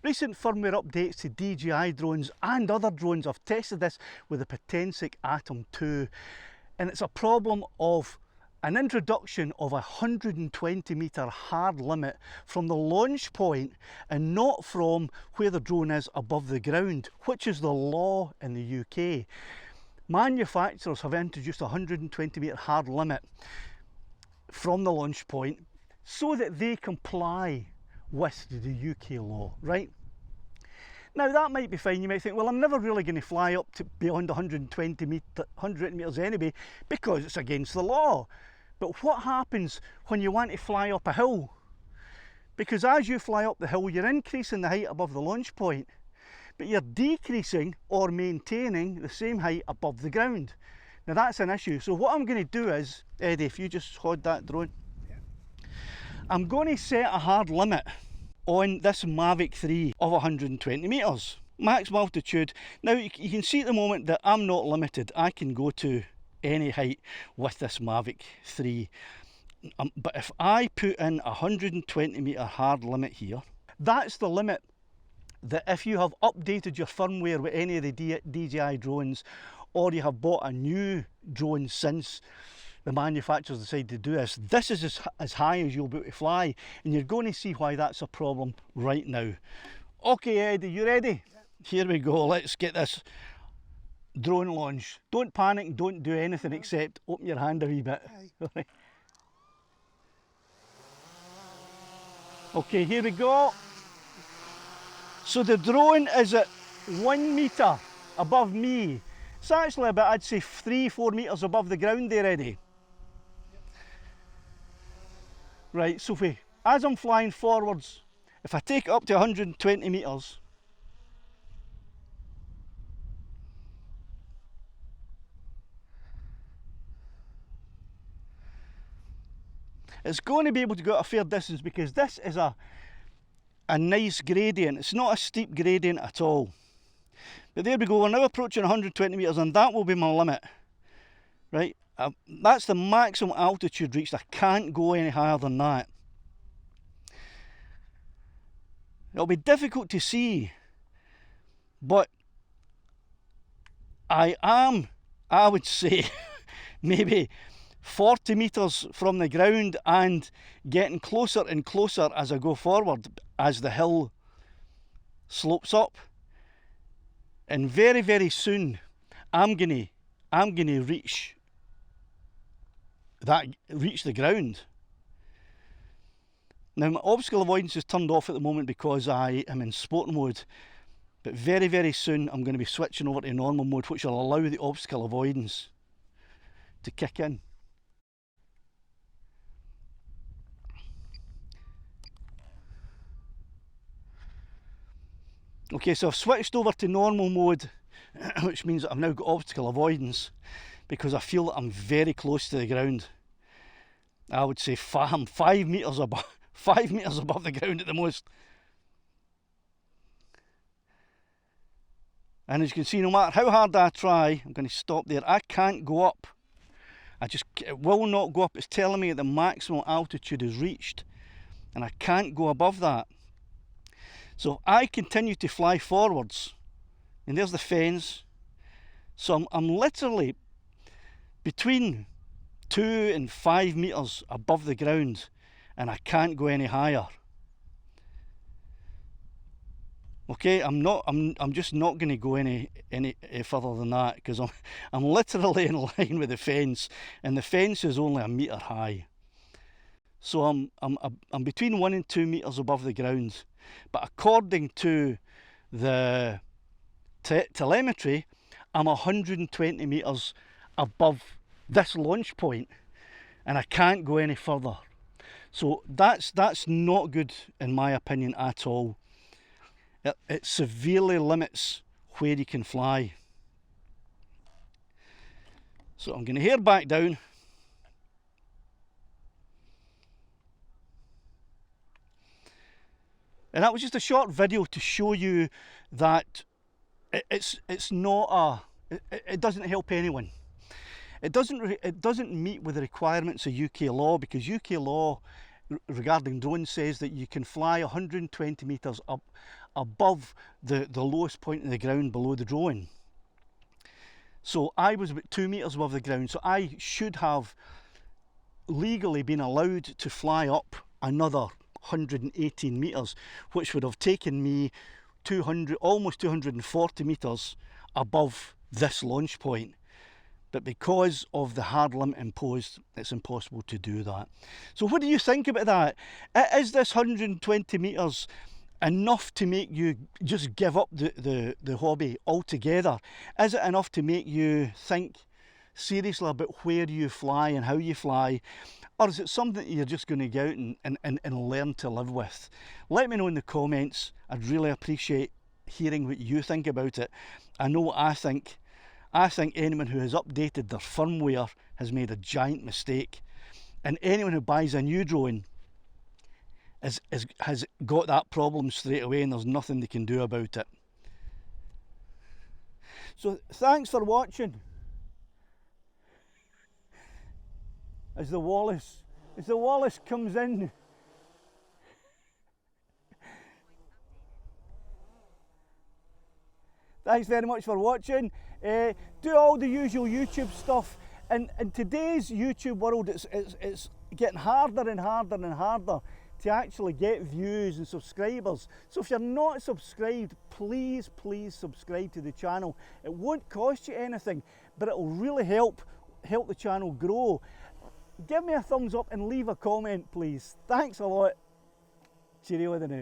Recent firmware updates to DJI drones and other drones, I've tested this with the Potensic Atom 2, and it's a problem of an introduction of a 120 metre hard limit from the launch point and not from where the drone is above the ground, which is the law in the UK. Manufacturers have introduced a 120 metre hard limit from the launch point so that they comply with the UK law, right? Now that might be fine. You might think, well, I'm never really going to fly up to beyond 100 metres anyway because it's against the law. But what happens when you want to fly up a hill? Because as you fly up the hill, you're increasing the height above the launch point, but you're decreasing or maintaining the same height above the ground. Now that's an issue. So what I'm going to do is, Eddie, if you just hold that drone, I'm going to set a hard limit on this Mavic 3 of 120 metres, maximum altitude. Now you can see at the moment that I'm not limited. I can go to any height with this Mavic 3. But if I put in a 120 metre hard limit here, that's the limit that if you have updated your firmware with any of the DJI drones, or you have bought a new drone since the manufacturers decided to do this, this is as high as you'll be able to fly, and you're going to see why that's a problem right now. Okay, Eddie, you ready? Yeah. Here we go, let's get this drone launched. Don't panic, don't do anything except open your hand a wee bit. Right. Okay, here we go. So the drone is at 1 metre above me. It's actually about, I'd say, 3-4 metres above the ground there, Eddie. Right, so as I'm flying forwards, if I take it up to 120 metres, it's going to be able to go a fair distance because this is a nice gradient. It's not a steep gradient at all. But there we go, we're now approaching 120 metres and that will be my limit. Right, that's the maximum altitude reached. I can't go any higher than that. It'll be difficult to see, but I would say, maybe 40 metres from the ground and getting closer and closer as I go forward, as the hill slopes up. And very, very soon, I'm gonna reach the ground. Now my obstacle avoidance is turned off at the moment because I am in sport mode, but very, very soon I'm going to be switching over to normal mode, which will allow the obstacle avoidance to kick in. Okay, so I've switched over to normal mode, which means that I've now got obstacle avoidance because I feel that I'm very close to the ground. I would say I'm 5 metres above the ground at the most. And as you can see, no matter how hard I try, I'm going to stop there. I can't go up. It will not go up. It's telling me that the maximum altitude is reached, and I can't go above that. So if I continue to fly forwards, and there's the fence, so I'm literally between 2 and 5 metres above the ground, and I can't go any higher. Okay, I'm just not going to go any further than that because I'm literally in line with the fence, and the fence is only 1 metre high. So I'm between 1 and 2 metres above the ground. But according to the telemetry, I'm 120 metres above this launch point, and I can't go any further. So that's not good in my opinion at all. It severely limits where you can fly. So I'm going to head back down. And that was just a short video to show you that it's not it doesn't help anyone. It doesn't meet with the requirements of UK law, because UK law regarding drones says that you can fly 120 metres up above the lowest point in the ground below the drone. So I was about 2 metres above the ground, so I should have legally been allowed to fly up another 118 metres, which would have taken me almost 240 metres above this launch point. But because of the hard limit imposed, it's impossible to do that. So what do you think about that? Is this 120 metres enough to make you just give up the hobby altogether? Is it enough to make you think seriously about where you fly and how you fly? Or is it something that you're just going to go out and learn to live with? Let me know in the comments. I'd really appreciate hearing what you think about it. I know what I think. I think anyone who has updated their firmware has made a giant mistake. And anyone who buys a new drone has got that problem straight away, and there's nothing they can do about it. So thanks for watching. As the Wallace comes in. Thanks very much for watching. Do all the usual YouTube stuff. And in today's YouTube world, it's getting harder and harder and harder to actually get views and subscribers. So if you're not subscribed, please subscribe to the channel. It won't cost you anything, but it'll really help the channel grow. Give me a thumbs up and leave a comment, please. Thanks a lot. Cheerio the now.